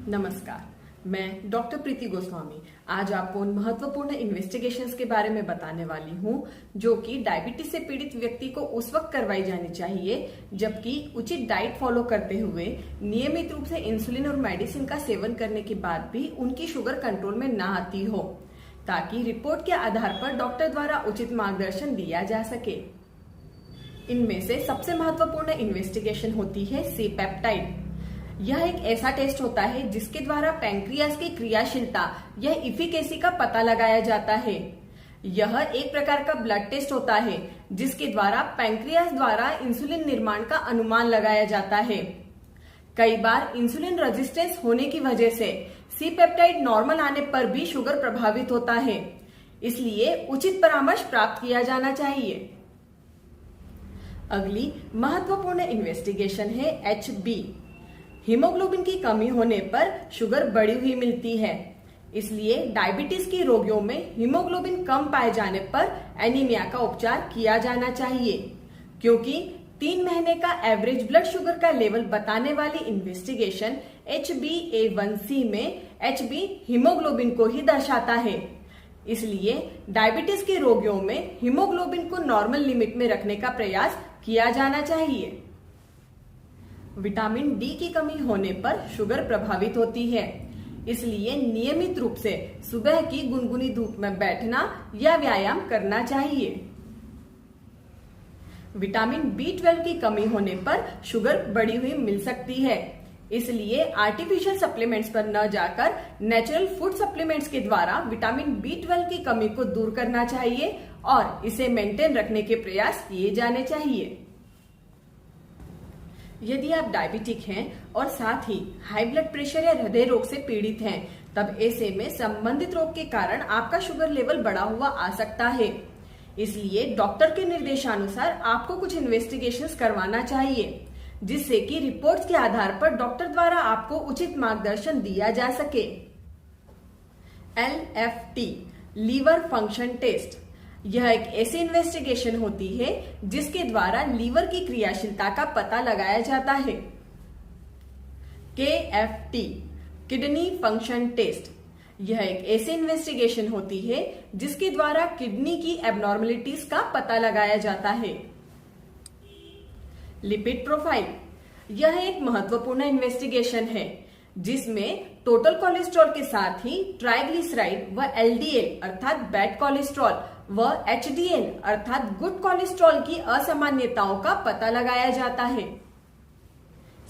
नमस्कार, मैं डॉक्टर प्रीति गोस्वामी आज आपको उन महत्वपूर्ण इन्वेस्टिगेशंस के बारे में बताने वाली हूं जो कि डायबिटीज से पीड़ित व्यक्ति को उस वक्त करवाई जानी चाहिए जबकि उचित डाइट फॉलो करते हुए नियमित रूप से इंसुलिन और मेडिसिन का सेवन करने के बाद भी उनकी शुगर कंट्रोल में ना आती हो, ताकि रिपोर्ट के आधार पर डॉक्टर द्वारा उचित मार्गदर्शन दिया जा सके। इनमें से सबसे महत्वपूर्ण इन्वेस्टिगेशन होती है सी पेप्टाइड। यह एक ऐसा टेस्ट होता है जिसके द्वारा पैंक्रियास की क्रियाशीलता या इफिकेसी का पता लगाया जाता है। यह एक प्रकार का ब्लड टेस्ट होता है जिसके द्वारा पैंक्रियास द्वारा इंसुलिन निर्माण का अनुमान लगाया जाता है। कई बार इंसुलिन रेजिस्टेंस होने की वजह से सी पेप्टाइड नॉर्मल आने पर भी शुगर प्रभावित होता है, इसलिए उचित परामर्श प्राप्त किया जाना चाहिए। अगली महत्वपूर्ण इन्वेस्टिगेशन है HB। हीमोग्लोबिन की कमी होने पर शुगर बढ़ी हुई मिलती है, इसलिए डायबिटीज के रोगियों में हीमोग्लोबिन कम पाए जाने पर एनीमिया का उपचार किया जाना चाहिए, क्योंकि 3 महीने का एवरेज ब्लड शुगर का लेवल बताने वाली इन्वेस्टिगेशन HbA1c में HB हीमोग्लोबिन को ही दर्शाता है। इसलिए डायबिटीज के रोगियों में हीमोग्लोबिन को नॉर्मल लिमिट में रखने का प्रयास किया जाना चाहिए। विटामिन डी की कमी होने पर शुगर प्रभावित होती है, इसलिए नियमित रूप से सुबह की गुनगुनी धूप में बैठना या व्यायाम करना चाहिए। विटामिन B12 की कमी होने पर शुगर बढ़ी हुई मिल सकती है, इसलिए आर्टिफिशियल सप्लीमेंट्स पर न जाकर नेचुरल फूड सप्लीमेंट्स के द्वारा विटामिन B12 की कमी को दूर करना चाहिए और इसे मेंटेन रखने के प्रयास किए जाने चाहिए। यदि आप डायबिटिक हैं और साथ ही हाई ब्लड प्रेशर या हृदय रोग से पीड़ित हैं, तब ऐसे में संबंधित रोग के कारण आपका शुगर लेवल बढ़ा हुआ आ सकता है। इसलिए डॉक्टर के निर्देशानुसार आपको कुछ इन्वेस्टिगेशंस करवाना चाहिए, जिससे कि रिपोर्ट्स के आधार पर डॉक्टर द्वारा आपको उचित मार्गदर्शन दिया जा सके। LFT liver function test. यह एक ऐसी इन्वेस्टिगेशन होती है जिसके द्वारा लीवर की क्रियाशीलता का पता लगाया जाता है। KFT kidney function test. यह एक ऐसी इन्वेस्टिगेशन होती है जिसके द्वारा किडनी की एबनॉर्मलिटीज का पता लगाया जाता है। Lipid profile. यह एक महत्वपूर्ण इन्वेस्टिगेशन है जिसमें टोटल कोलेस्ट्रॉल के साथ ही ट्राइग्लिसराइड व LDL अर्थात बैड कोलेस्ट्रॉल व HDL अर्थात गुड कोलेस्ट्रॉल की असामान्यताओं का पता लगाया जाता है।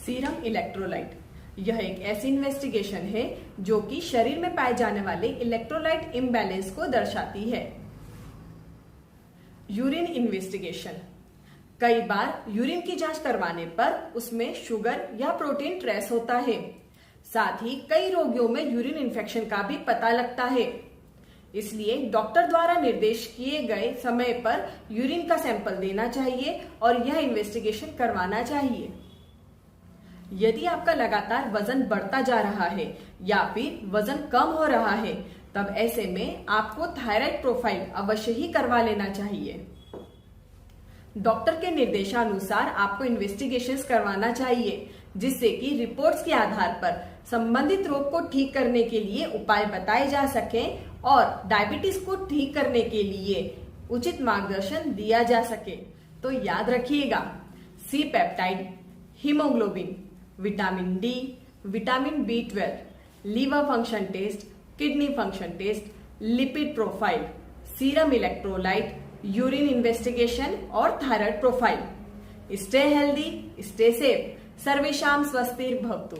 Serum electrolyte. यह एक ऐसी इन्वेस्टिगेशन है जो कि शरीर में पाए जाने वाले इलेक्ट्रोलाइट इम्बैलेंस को दर्शाती है। Urine investigation. कई बार यूरिन की जांच करवाने पर उसमें शुगर या प्रोटीन ट्रेस होता है। साथ ही कई रोगियों में यूरिन इन्फेक्शन का भी पता लगता है, इसलिए डॉक्टर द्वारा निर्देश किए गए समय पर यूरिन का सैंपल देना चाहिए और यह इन्वेस्टिगेशन करवाना चाहिए। यदि आपका लगातार वजन बढ़ता जा रहा है या फिर वजन कम हो रहा है, तब ऐसे में आपको थायराइड प्रोफाइल अवश्य ही करवा लेना चाहिए। डॉक्टर के निर्देशानुसार आपको इन्वेस्टिगेशंस करवाना चाहिए, जिससे कि रिपोर्ट्स के आधार पर संबंधित रोग को ठीक करने के लिए उपाय बताए जा सकें और डायबिटीज को ठीक करने के लिए उचित मार्गदर्शन दिया जा सके। तो याद रखिएगा, C peptide, haemoglobin, vitamin D, vitamin B12, liver function test, kidney function test, lipid profile, serum electrolyte, urine investigation और thyroid profile. Stay healthy, stay safe. सर्वेषां स्वस्तिर्भवतु।